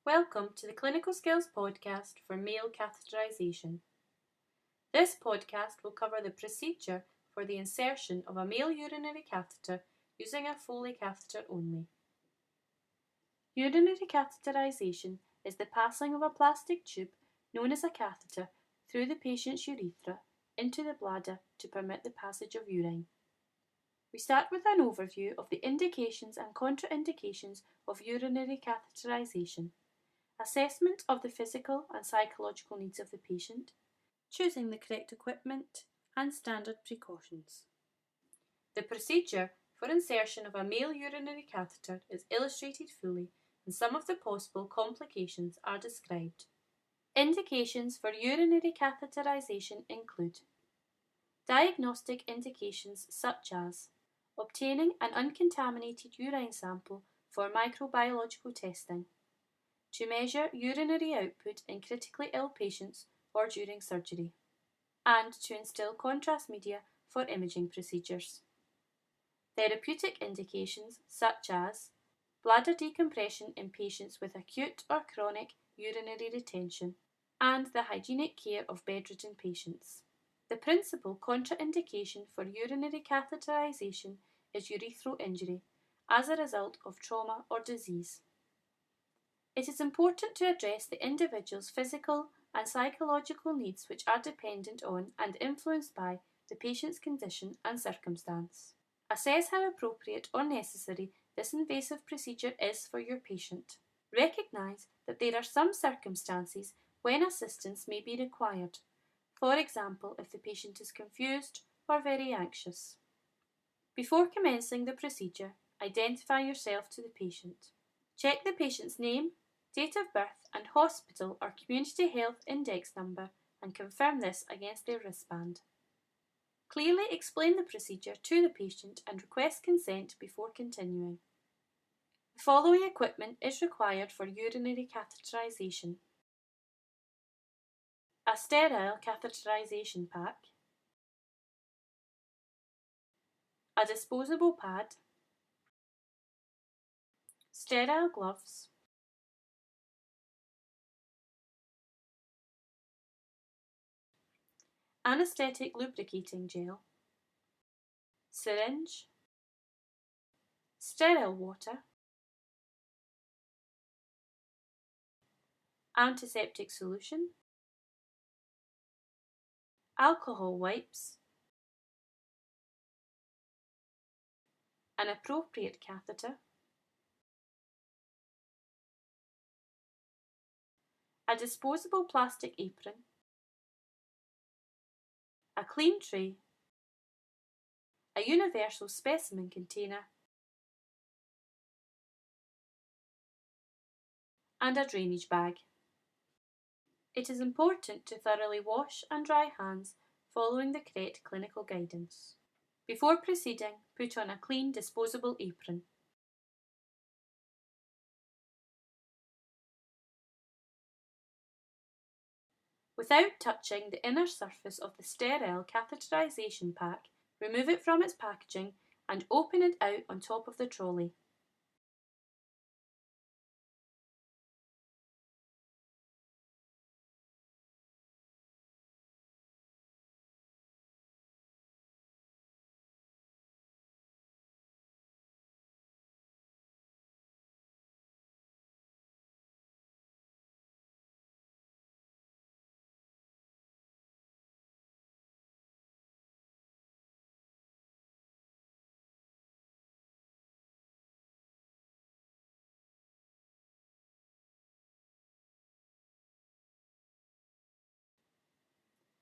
Welcome to the Clinical Skills Podcast for Male Catheterization. This podcast will cover the procedure for the insertion of a male urinary catheter using a Foley catheter only. Urinary catheterization is the passing of a plastic tube known as a catheter through the patient's urethra into the bladder to permit the passage of urine. We start with an overview of the indications and contraindications of urinary catheterization, assessment of the physical and psychological needs of the patient, choosing the correct equipment, and standard precautions. The procedure for insertion of a male urinary catheter is illustrated fully, and some of the possible complications are described. Indications for urinary catheterization include diagnostic indications such as obtaining an uncontaminated urine sample for microbiological testing, to measure urinary output in critically ill patients or during surgery, and to instill contrast media for imaging procedures. Therapeutic indications such as bladder decompression in patients with acute or chronic urinary retention, and the hygienic care of bedridden patients. The principal contraindication for urinary catheterization is urethral injury as a result of trauma or disease. It is important to address the individual's physical and psychological needs which are dependent on and influenced by the patient's condition and circumstance. Assess how appropriate or necessary this invasive procedure is for your patient. Recognise that there are some circumstances when assistance may be required, for example if the patient is confused or very anxious. Before commencing the procedure, identify yourself to the patient. Check the patient's name, date of birth and hospital or community health index number and confirm this against their wristband. Clearly explain the procedure to the patient and request consent before continuing. The following equipment is required for urinary catheterization: a sterile catheterization pack, a disposable pad, sterile gloves, anesthetic lubricating gel, syringe, sterile water, antiseptic solution, alcohol wipes, an appropriate catheter, a disposable plastic apron, a clean tray, a universal specimen container, and a drainage bag. It is important to thoroughly wash and dry hands following the correct clinical guidance. Before proceeding, put on a clean disposable apron. Without touching the inner surface of the sterile catheterization pack, remove it from its packaging and open it out on top of the trolley.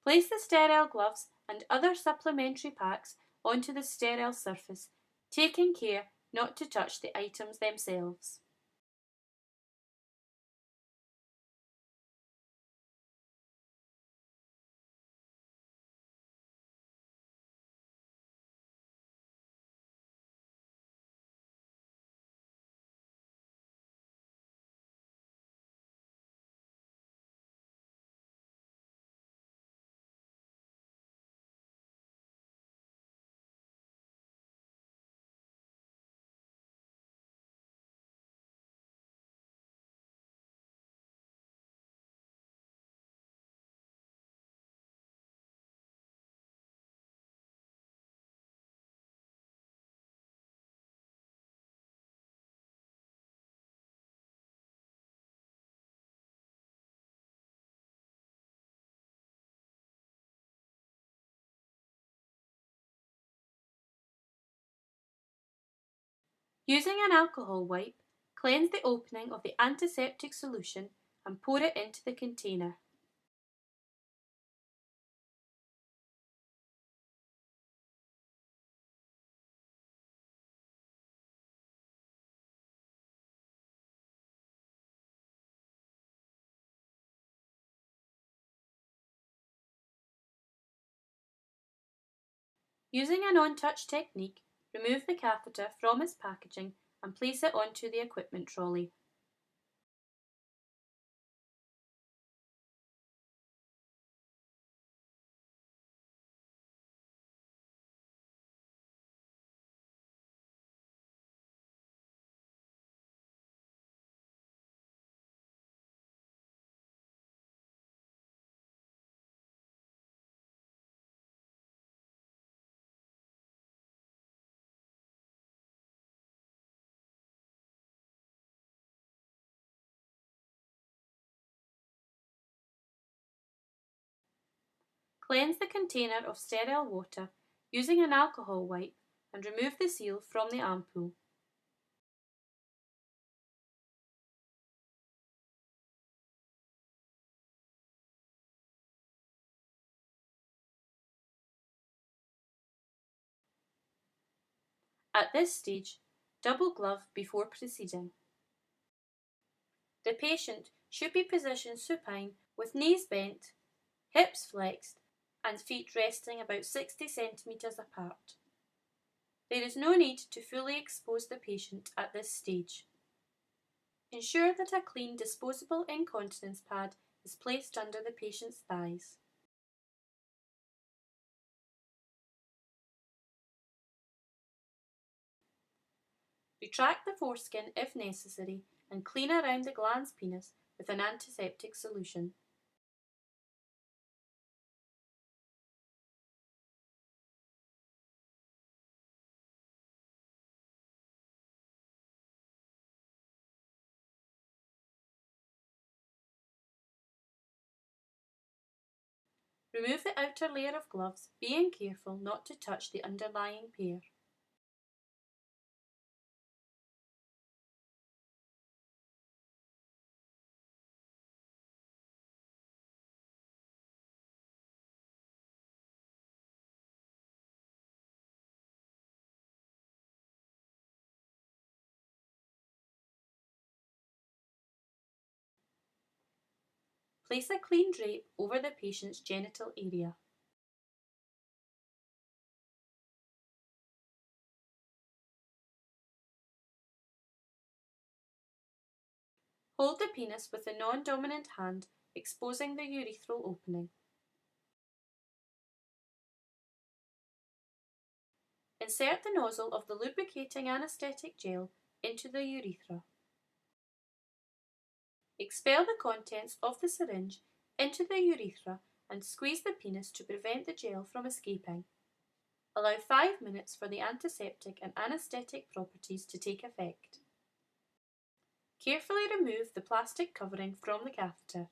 Place the sterile gloves and other supplementary packs onto the sterile surface, taking care not to touch the items themselves. Using an alcohol wipe, cleanse the opening of the antiseptic solution and pour it into the container. Using a non-touch technique, remove the catheter from its packaging and place it onto the equipment trolley. Cleanse the container of sterile water using an alcohol wipe and remove the seal from the ampoule. At this stage, double glove before proceeding. The patient should be positioned supine with knees bent, hips flexed, and feet resting about 60 centimeters apart. There is no need to fully expose the patient at this stage. Ensure that a clean disposable incontinence pad is placed under the patient's thighs. Retract the foreskin if necessary and clean around the glans penis with an antiseptic solution. Remove the outer layer of gloves, being careful not to touch the underlying pair. Place a clean drape over the patient's genital area. Hold the penis with the non-dominant hand, exposing the urethral opening. Insert the nozzle of the lubricating anesthetic gel into the urethra. Expel the contents of the syringe into the urethra and squeeze the penis to prevent the gel from escaping. Allow 5 minutes for the antiseptic and anesthetic properties to take effect. Carefully remove the plastic covering from the catheter.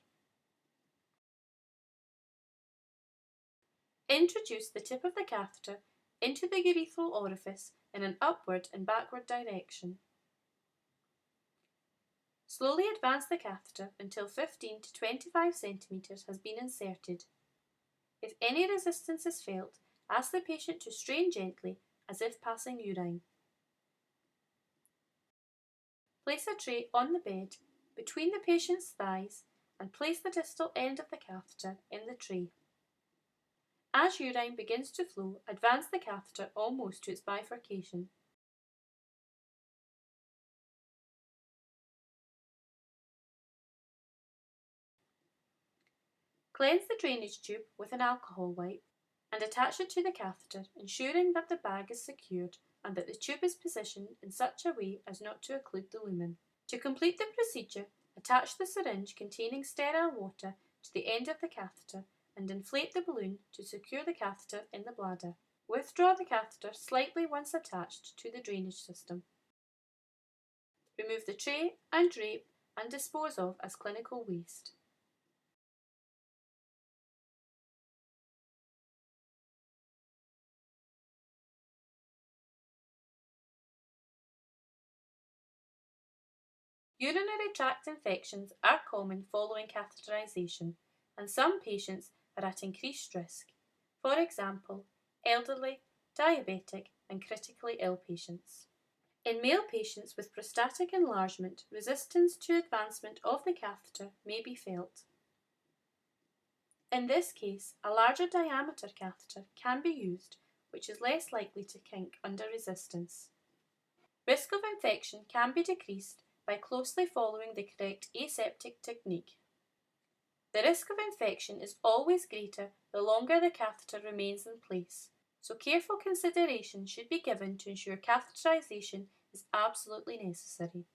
Introduce the tip of the catheter into the urethral orifice in an upward and backward direction. Slowly advance the catheter until 15 to 25 centimeters has been inserted. If any resistance is felt, ask the patient to strain gently as if passing urine. Place a tray on the bed between the patient's thighs and place the distal end of the catheter in the tray. As urine begins to flow, advance the catheter almost to its bifurcation. Cleanse the drainage tube with an alcohol wipe and attach it to the catheter, ensuring that the bag is secured and that the tube is positioned in such a way as not to occlude the lumen. To complete the procedure, attach the syringe containing sterile water to the end of the catheter and inflate the balloon to secure the catheter in the bladder. Withdraw the catheter slightly once attached to the drainage system. Remove the tray and drape and dispose of as clinical waste. Urinary tract infections are common following catheterization, and some patients are at increased risk. For example, elderly, diabetic, and critically ill patients. In male patients with prostatic enlargement, resistance to advancement of the catheter may be felt. In this case, a larger diameter catheter can be used, which is less likely to kink under resistance. Risk of infection can be decreased by closely following the correct aseptic technique. The risk of infection is always greater the longer the catheter remains in place, so careful consideration should be given to ensure catheterization is absolutely necessary.